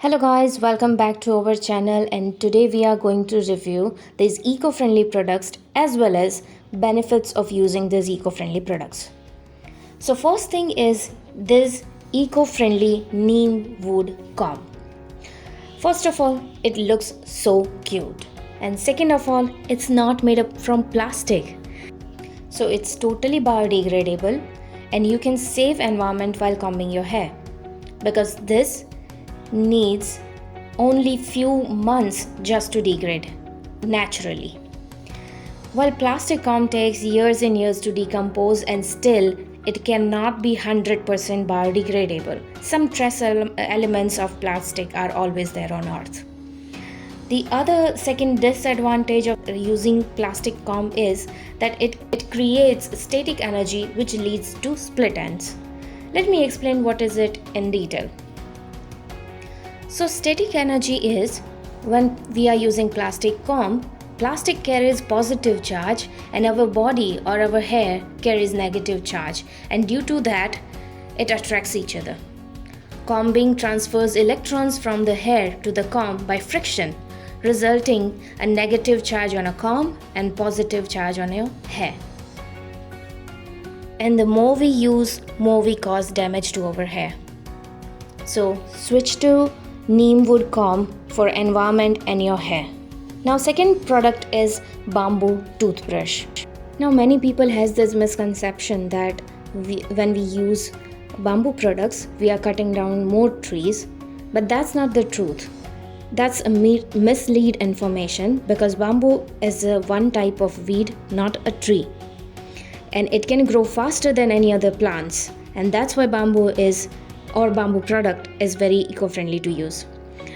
Hello guys, welcome back to our channel, and today we are going to review these eco-friendly products as well as benefits of using these eco-friendly products. So first thing is this eco-friendly neem wood comb. First of all, it looks so cute, and second of all, it's not made up from plastic. So it's totally biodegradable and you can save environment while combing your hair because this needs only few months just to degrade naturally. While plastic comb takes years and years to decompose and still it cannot be 100% biodegradable. Some trace elements of plastic are always there on earth. The other second disadvantage of using plastic comb is that it creates static energy which leads to split ends. Let me explain what is it in detail. So static energy is when we are using plastic comb, plastic carries positive charge and our body or our hair carries negative charge, and due to that it attracts each other. Combing transfers electrons from the hair to the comb by friction, resulting a negative charge on a comb and positive charge on your hair. And the more we use, more we cause damage to our hair. So switch to neem wood comb for environment and your hair. Now second product is bamboo toothbrush. Now many people has this misconception that when we use bamboo products we are cutting down more trees, but that's not the truth. That's a mislead information because bamboo is one type of weed, not a tree, and it can grow faster than any other plants, and that's why bamboo product is very eco-friendly to use.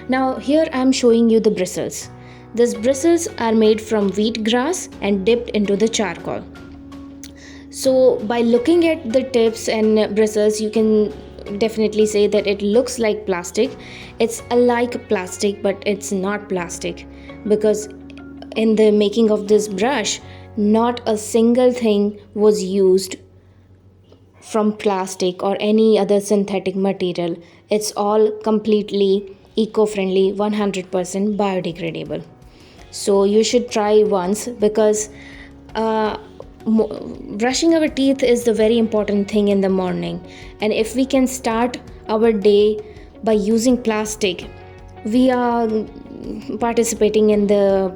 Now here I am showing you the bristles. These bristles are made from wheat grass and dipped into the charcoal. So by looking at the tips and bristles, you can definitely say that it looks like plastic. It's like plastic, but it's not plastic because in the making of this brush, not a single thing was used from plastic or any other synthetic material. It's all completely eco-friendly, 100% biodegradable. So you should try once because brushing our teeth is the very important thing in the morning, and if we can start our day by using plastic, we are participating in the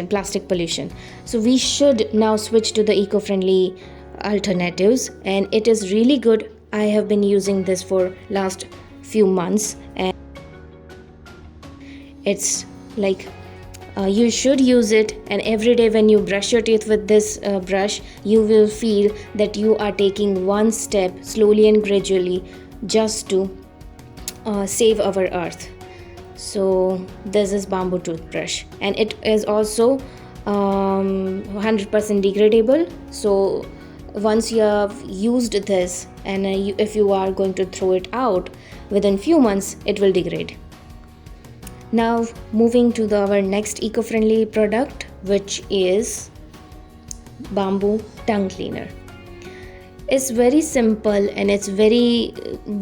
plastic pollution. So we should now switch to the eco-friendly alternatives, and it is really good. I have been using this for last few months, and it's like you should use it, and every day when you brush your teeth with this brush, you will feel that you are taking one step slowly and gradually just to save our earth. So this is bamboo toothbrush, and it is also 100% degradable. So once you have used this and if you are going to throw it out within few months, it will degrade. Now moving to our next eco-friendly product, which is bamboo tongue cleaner. It's very simple and it's very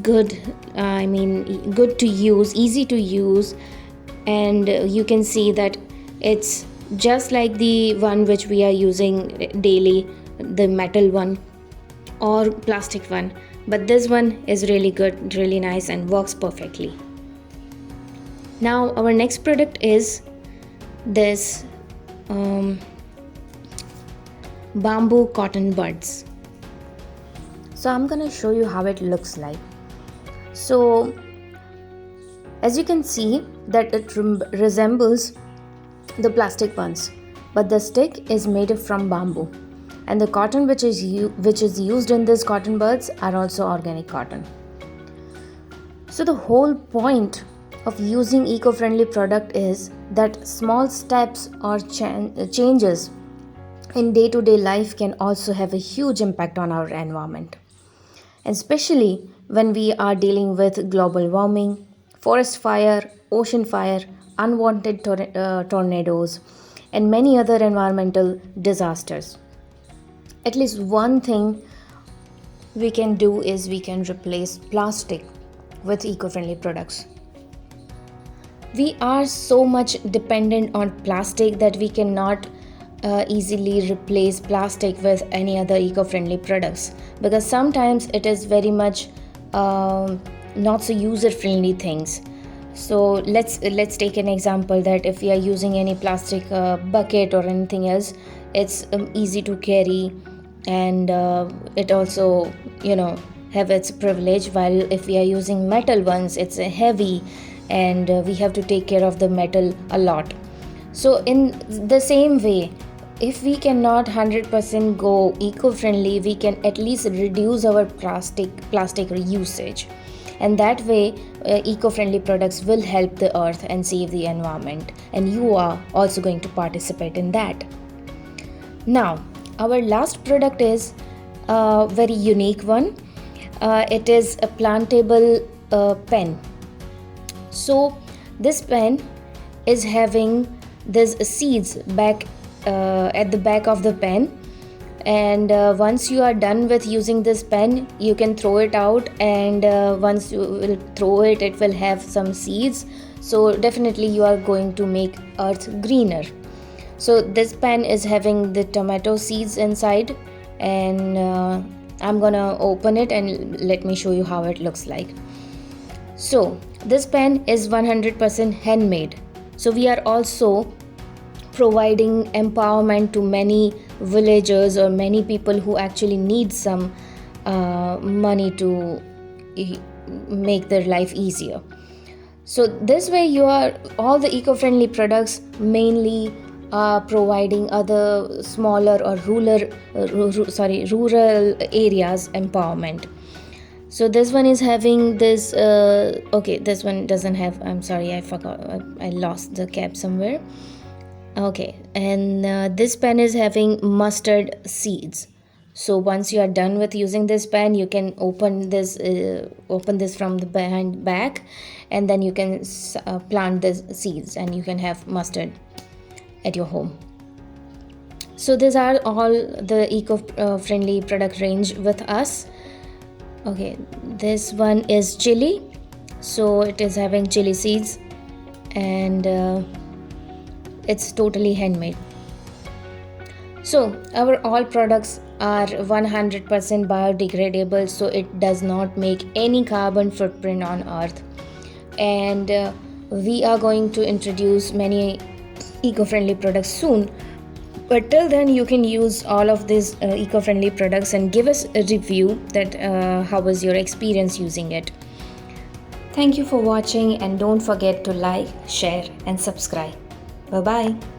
good. Good to use, easy to use, and you can see that it's just like the one which we are using daily, the metal one or plastic one, but this one is really good, really nice, and works perfectly. Now our next product is this bamboo cotton buds. So I'm gonna show you how it looks like. So as you can see that it resembles the plastic ones, but the stick is made from bamboo, and the cotton which is used in these cotton buds are also organic cotton. So the whole point of using eco-friendly product is that small steps or changes in day-to-day life can also have a huge impact on our environment, especially when we are dealing with global warming, forest fire, ocean fire, unwanted tornadoes, and many other environmental disasters. At least one thing we can do is we can replace plastic with eco-friendly products. We are so much dependent on plastic that we cannot easily replace plastic with any other eco-friendly products, because sometimes it is very much not so user-friendly things. So let's take an example that if we are using any plastic bucket or anything else, it's easy to carry, and it also have its privilege, while if we are using metal ones, it's heavy, and we have to take care of the metal a lot. So in the same way, if we cannot 100% go eco-friendly, we can at least reduce our plastic usage, and that way eco-friendly products will help the earth and save the environment, and you are also going to participate in that. Now, our last product is a very unique one. It is a plantable pen. So this pen is having these seeds back at the back of the pen, and once you are done with using this pen, you can throw it out, and once you will throw it, it will have some seeds. So definitely you are going to make earth greener. So this pen is having the tomato seeds inside, and I'm gonna open it and let me show you how it looks like. So this pen is 100% handmade. So we are also providing empowerment to many villagers or many people who actually need some money to make their life easier. So this way you are all the eco-friendly products mainly providing other smaller or rural areas empowerment. So this one is having this okay, this one doesn't have, I'm sorry, I forgot, I lost the cap somewhere. Okay, and this pen is having mustard seeds. So once you are done with using this pen, you can open this from the back, and then you can plant the seeds, and you can have mustard at your home. So these are all the eco-friendly product range with us. Okay, this one is chili. So it is having chili seeds, and it's totally handmade. So our all products are 100% biodegradable, so it does not make any carbon footprint on earth. And we are going to introduce many eco-friendly products soon, but till then you can use all of these eco-friendly products and give us a review that how was your experience using it. Thank you for watching, and don't forget to like, share and subscribe. Bye bye.